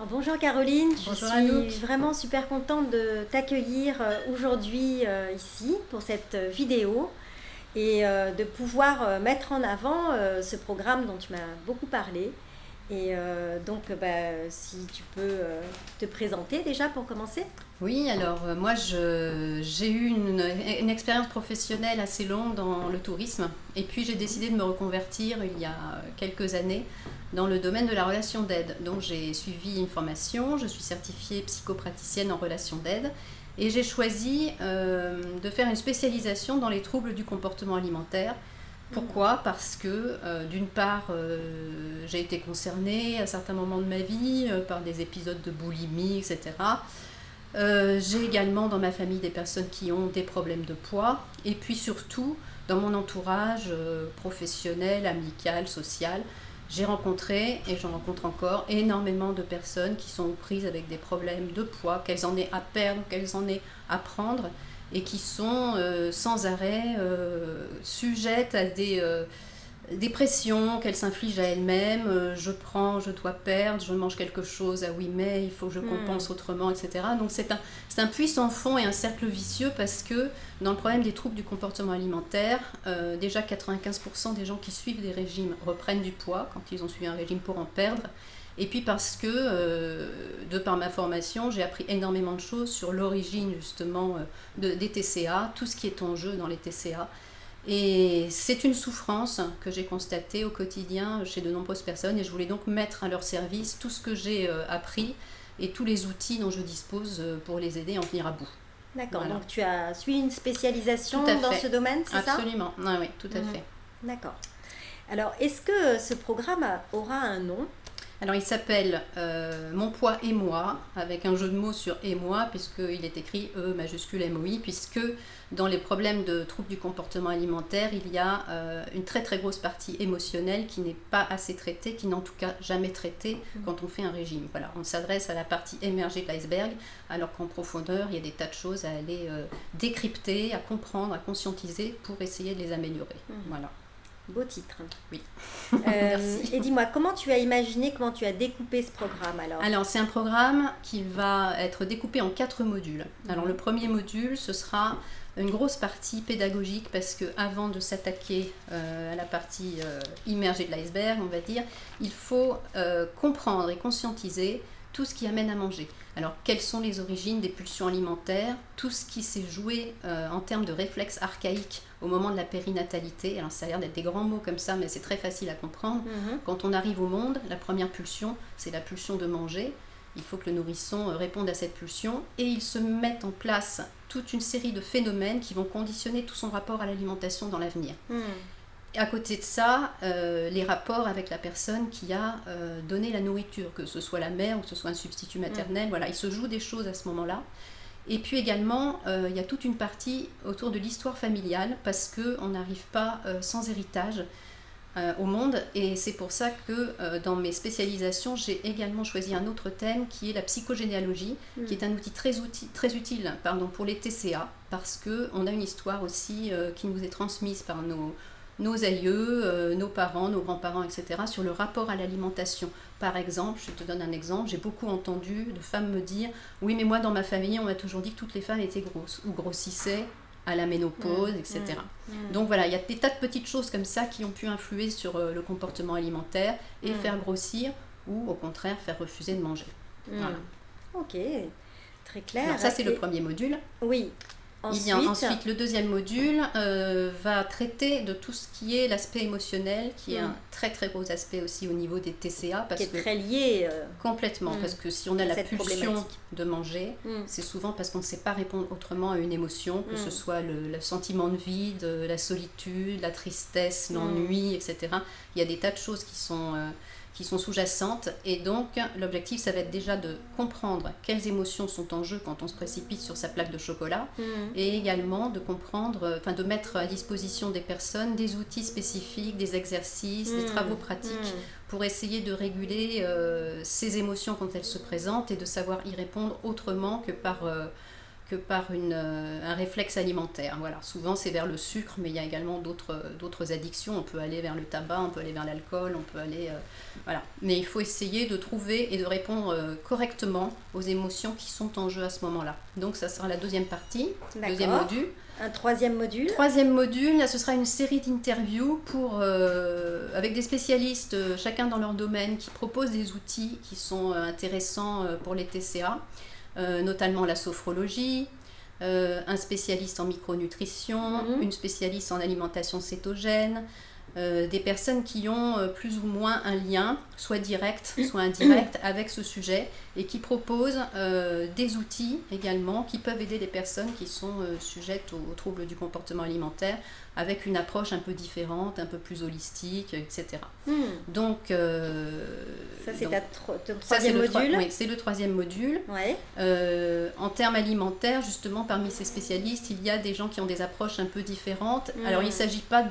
Alors, bonjour Caroline, Bonjour je Anouk. suis vraiment super contente de t'accueillir aujourd'hui ici pour cette vidéo et de pouvoir mettre en avant ce programme dont tu m'as beaucoup parlé. Et si tu peux te présenter déjà pour commencer. Oui, alors moi j'ai eu une expérience professionnelle assez longue dans le tourisme et puis j'ai décidé de me reconvertir il y a quelques années dans le domaine de la relation d'aide. Donc j'ai suivi une formation, je suis certifiée psychopraticienne en relation d'aide et j'ai choisi de faire une spécialisation dans les troubles du comportement alimentaire. Pourquoi ? Parce que d'une part, j'ai été concernée à certains moments de ma vie par des épisodes de boulimie, etc. J'ai également dans ma famille des personnes qui ont des problèmes de poids. Et puis surtout, dans mon entourage professionnel, amical, social, j'ai rencontré, et j'en rencontre encore, énormément de personnes qui sont aux prises avec des problèmes de poids, qu'elles en aient à perdre, qu'elles en aient à prendre, et qui sont sans arrêt sujettes à des pressions qu'elles s'infligent à elles-mêmes. Je prends, je dois perdre, je mange quelque chose, ah oui mais il faut que je compense autrement, etc. Donc c'est un puits sans fond et un cercle vicieux parce que dans le problème des troubles du comportement alimentaire, déjà 95% des gens qui suivent des régimes reprennent du poids quand ils ont suivi un régime pour en perdre. Et puis parce que, de par ma formation, j'ai appris énormément de choses sur l'origine justement des TCA, tout ce qui est en jeu dans les TCA. Et c'est une souffrance que j'ai constatée au quotidien chez de nombreuses personnes et je voulais donc mettre à leur service tout ce que j'ai appris et tous les outils dont je dispose pour les aider à en venir à bout. D'accord, Voilà. donc tu as suivi une spécialisation Tout à dans fait. ce domaine, c'est ça ? Absolument, ah, oui, tout à fait. D'accord. Alors, est-ce que ce programme aura un nom ? Alors il s'appelle Mon poids et moi, avec un jeu de mots sur et moi, puisqu'il est écrit E majuscule MOI, puisque dans les problèmes de troubles du comportement alimentaire, il y a une très très grosse partie émotionnelle qui n'est pas assez traitée, qui n'est en tout cas jamais traitée quand on fait un régime. Voilà, on s'adresse à la partie émergée de l'iceberg, alors qu'en profondeur, il y a des tas de choses à aller décrypter, à comprendre, à conscientiser pour essayer de les améliorer. Voilà. Beau titre. Oui. Merci. Et dis-moi, comment tu as imaginé, comment tu as découpé ce programme alors ? Alors, c'est un programme qui va être découpé en 4 modules. Alors, le premier module, ce sera une grosse partie pédagogique parce qu'avant de s'attaquer à la partie immergée de l'iceberg, on va dire, il faut comprendre et conscientiser tout ce qui amène à manger. Alors, quelles sont les origines des pulsions alimentaires ? Tout ce qui s'est joué en termes de réflexes archaïques au moment de la périnatalité. Alors, ça a l'air d'être des grands mots comme ça, mais c'est très facile à comprendre. Quand on arrive au monde, la première pulsion, c'est la pulsion de manger. Il faut que le nourrisson réponde à cette pulsion et il se met en place toute une série de phénomènes qui vont conditionner tout son rapport à l'alimentation dans l'avenir. Et à côté de ça, les rapports avec la personne qui a donné la nourriture, que ce soit la mère ou que ce soit un substitut maternel, voilà, il se joue des choses à ce moment-là. Et puis également, il y a toute une partie autour de l'histoire familiale, parce qu'on n'arrive pas sans héritage au monde, et c'est pour ça que dans mes spécialisations, j'ai également choisi un autre thème qui est la psychogénéalogie, qui est un outil très utile pour les TCA, parce qu'on a une histoire aussi qui nous est transmise par nos aïeux, nos parents, nos grands-parents, etc., sur le rapport à l'alimentation. Par exemple, je te donne un exemple, j'ai beaucoup entendu de femmes me dire « Oui, mais moi, dans ma famille, on m'a toujours dit que toutes les femmes étaient grosses ou grossissaient à la ménopause, etc. » Donc voilà, il y a des tas de petites choses comme ça qui ont pu influer sur le comportement alimentaire et faire grossir ou, au contraire, faire refuser de manger. Voilà. Ok, très clair. Alors ça, c'est le premier module. Oui. Ensuite, le deuxième module va traiter de tout ce qui est l'aspect émotionnel, qui est un très très gros aspect aussi au niveau des TCA. Qui est très lié. Complètement, parce que si on a la pulsion de manger, c'est souvent parce qu'on ne sait pas répondre autrement à une émotion, que ce soit le sentiment de vide, la solitude, la tristesse, l'ennui, etc. Il y a des tas de choses qui sont sous-jacentes, et donc l'objectif ça va être déjà de comprendre quelles émotions sont en jeu quand on se précipite sur sa plaque de chocolat, et également de comprendre, de mettre à disposition des personnes des outils spécifiques, des exercices, des travaux pratiques pour essayer de réguler ces émotions quand elles se présentent et de savoir y répondre autrement que par un réflexe alimentaire. Voilà. Souvent c'est vers le sucre, mais il y a également d'autres addictions. On peut aller vers le tabac, on peut aller vers l'alcool, on peut aller... voilà. Mais il faut essayer de trouver et de répondre correctement aux émotions qui sont en jeu à ce moment-là. Donc ça sera la deuxième partie, deuxième module. Un troisième module. Troisième module, là, ce sera une série d'interviews avec des spécialistes, chacun dans leur domaine, qui proposent des outils qui sont intéressants pour les TCA, notamment la sophrologie, un spécialiste en micronutrition, une spécialiste en alimentation cétogène, des personnes qui ont plus ou moins un lien, soit direct, soit indirect, avec ce sujet et qui proposent des outils également qui peuvent aider les personnes qui sont sujettes aux troubles du comportement alimentaire avec une approche un peu différente, un peu plus holistique, etc. Donc, ça c'est ton troisième module. Oui, c'est le troisième module. Ouais. En termes alimentaires, justement, parmi ces spécialistes, il y a des gens qui ont des approches un peu différentes. Alors, il ne s'agit pas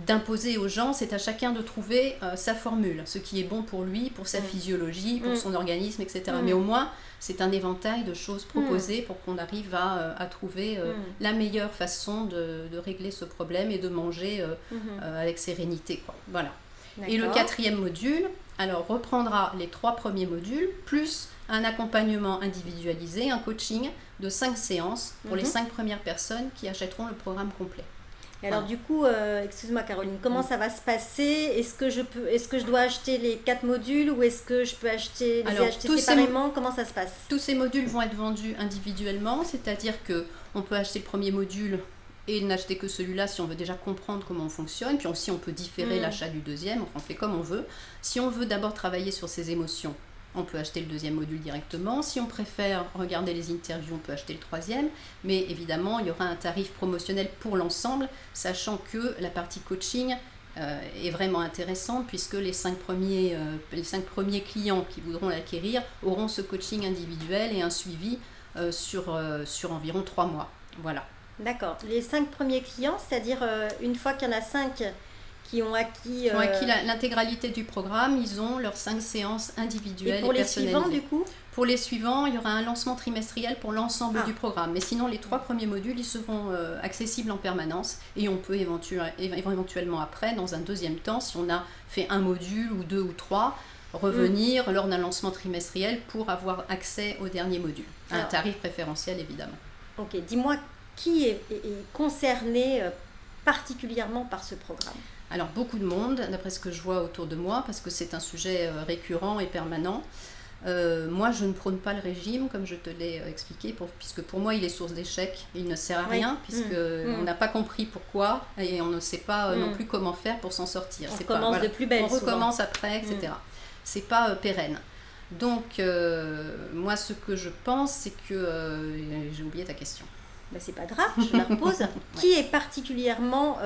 d'imposer aux gens, c'est à chacun de trouver sa formule, ce qui est bon pour lui, pour sa physiologie, pour son organisme, etc. Mais au moins, c'est un éventail de choses proposées pour qu'on arrive à trouver la meilleure façon de régler ce problème et de manger avec sérénité, quoi. Voilà. Et le quatrième module, alors reprendra les 3 premiers modules, plus un accompagnement individualisé, un coaching de 5 séances pour les 5 premières personnes qui achèteront le programme complet. Et alors du coup, excuse-moi Caroline, comment ça va se passer? Est-ce que je dois acheter les 4 modules ou est-ce que je peux acheter séparément? Comment ça se passe? Tous ces modules vont être vendus individuellement, c'est-à-dire qu'on peut acheter le premier module et n'acheter que celui-là si on veut déjà comprendre comment on fonctionne, puis aussi on peut différer l'achat du deuxième, enfin on fait comme on veut. Si on veut d'abord travailler sur ses émotions, on peut acheter le deuxième module directement. Si on préfère regarder les interviews, on peut acheter le troisième. Mais évidemment, il y aura un tarif promotionnel pour l'ensemble, sachant que la partie coaching est vraiment intéressante puisque les 5 premiers clients qui voudront l'acquérir auront ce coaching individuel et un suivi sur environ 3 mois. Voilà. D'accord. Les 5 premiers clients, c'est-à-dire une fois qu'il y en a 5 qui ont acquis l'intégralité du programme, ils ont leurs 5 séances individuelles et pour les suivants, du coup? Pour les suivants, il y aura un lancement trimestriel pour l'ensemble du programme. Mais sinon, les 3 premiers modules, ils seront accessibles en permanence et on peut éventuellement après, dans un deuxième temps, si on a fait un module ou 2 ou 3, revenir lors d'un lancement trimestriel pour avoir accès au dernier module. Un tarif préférentiel, évidemment. Ok, dis-moi, qui est concerné particulièrement par ce programme? Alors beaucoup de monde, d'après ce que je vois autour de moi, parce que c'est un sujet récurrent et permanent. Moi, je ne prône pas le régime, comme je te l'ai expliqué, puisque pour moi, il est source d'échec. Il ne sert à rien, puisqu'on n'a pas compris pourquoi, et on ne sait pas non plus comment faire pour s'en sortir. On recommence de plus belle. On recommence après, etc. C'est pas pérenne. Donc, moi, ce que je pense, c'est que... j'ai oublié ta question. Ben, c'est pas grave, je la repose. Qui est particulièrement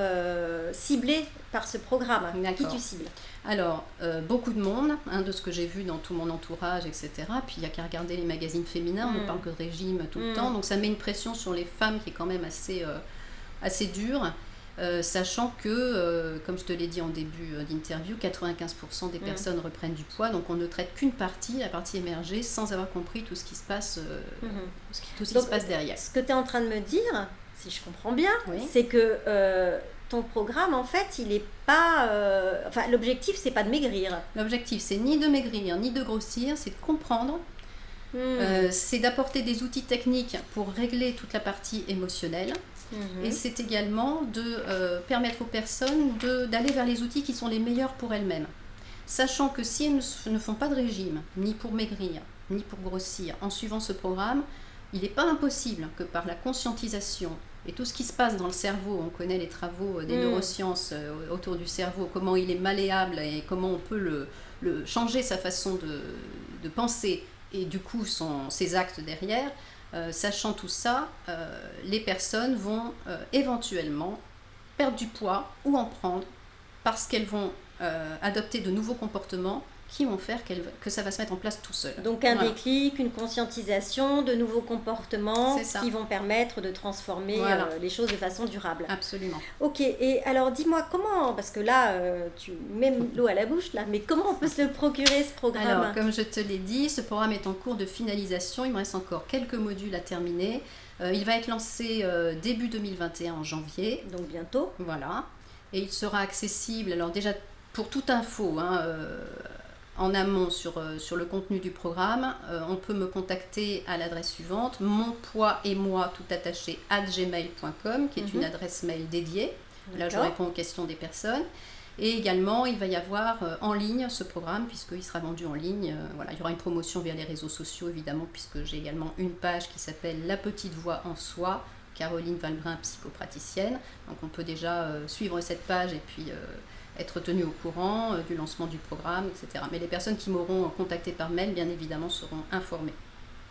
ciblé par ce programme? Qui tu cibles? Alors, beaucoup de monde, de ce que j'ai vu dans tout mon entourage, etc. Puis il n'y a qu'à regarder les magazines féminins, on ne parle que de régime tout le temps. Donc ça met une pression sur les femmes qui est quand même assez dure. Sachant que, comme je te l'ai dit en début d'interview, 95% des personnes reprennent du poids, donc on ne traite qu'une partie, la partie émergée, sans avoir compris tout ce qui se passe, tout ce qui se passe derrière. Ce que tu es en train de me dire, si je comprends bien, c'est que ton programme, en fait, il n'est pas... l'objectif, c'est pas de maigrir. L'objectif, c'est ni de maigrir, ni de grossir, c'est de comprendre. C'est d'apporter des outils techniques pour régler toute la partie émotionnelle. Et c'est également de permettre aux personnes d'aller vers les outils qui sont les meilleurs pour elles-mêmes. Sachant que si elles ne font pas de régime, ni pour maigrir, ni pour grossir, en suivant ce programme, il n'est pas impossible que par la conscientisation et tout ce qui se passe dans le cerveau, on connaît les travaux des neurosciences autour du cerveau, comment il est malléable et comment on peut changer sa façon de penser et du coup ses actes derrière. Sachant tout ça, les personnes vont éventuellement perdre du poids ou en prendre parce qu'elles vont adopter de nouveaux comportements qui vont faire que ça va se mettre en place tout seul. Donc un déclic, une conscientisation, de nouveaux comportements qui vont permettre de transformer les choses de façon durable. Absolument. Ok, et alors dis-moi comment, parce que là tu mets l'eau à la bouche là, mais comment on peut se le procurer ce programme? Alors comme je te l'ai dit, ce programme est en cours de finalisation, il me reste encore quelques modules à terminer. Il va être lancé début 2021 en janvier. Donc bientôt. Voilà, et il sera accessible, alors déjà pour toute info, en amont sur le contenu du programme, on peut me contacter à l'adresse suivante, monpoisetmoi tout attaché @gmail.com, qui est une adresse mail dédiée. Là, je réponds aux questions des personnes. Et également, il va y avoir en ligne ce programme, puisqu'il sera vendu en ligne. Voilà, il y aura une promotion via les réseaux sociaux, évidemment, puisque j'ai également une page qui s'appelle La Petite Voix en Soi, Caroline Valbrin, psychopraticienne. Donc, on peut déjà suivre cette page et puis être tenu au courant du lancement du programme, etc. Mais les personnes qui m'auront contacté par mail, bien évidemment, seront informées.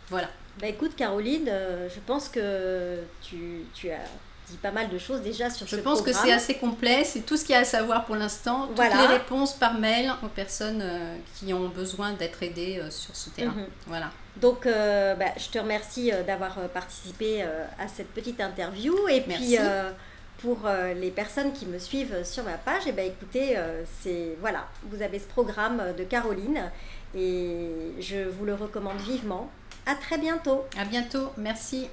Voilà. Bah écoute Caroline, je pense que tu as dit pas mal de choses déjà sur ce programme. Je pense que c'est assez complet, c'est tout ce qu'il y a à savoir pour l'instant. Toutes les réponses par mail aux personnes qui ont besoin d'être aidées sur ce terrain. Voilà. Donc je te remercie d'avoir participé à cette petite interview. Et puis pour les personnes qui me suivent sur ma page, écoutez, vous avez ce programme de Caroline et je vous le recommande vivement. À très bientôt. À bientôt, merci.